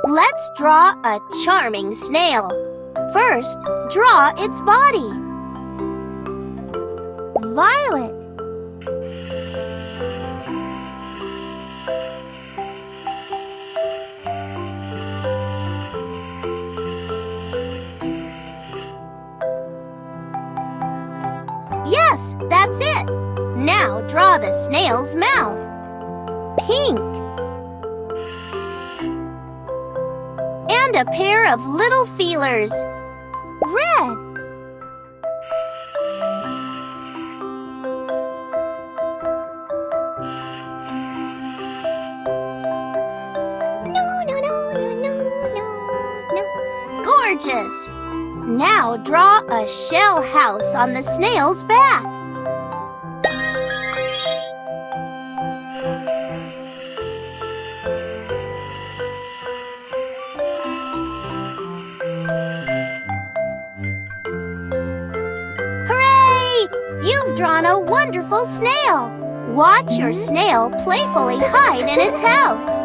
Let's draw a charming snail. First, draw its body. Violet. Yes, that's it. Now draw the snail's mouth. Pink. And a pair of little feelers. Red. No. Gorgeous! Now draw a shell house on the snail's back. Hooray! You've drawn a wonderful snail. Watch your snail playfully hide in its house.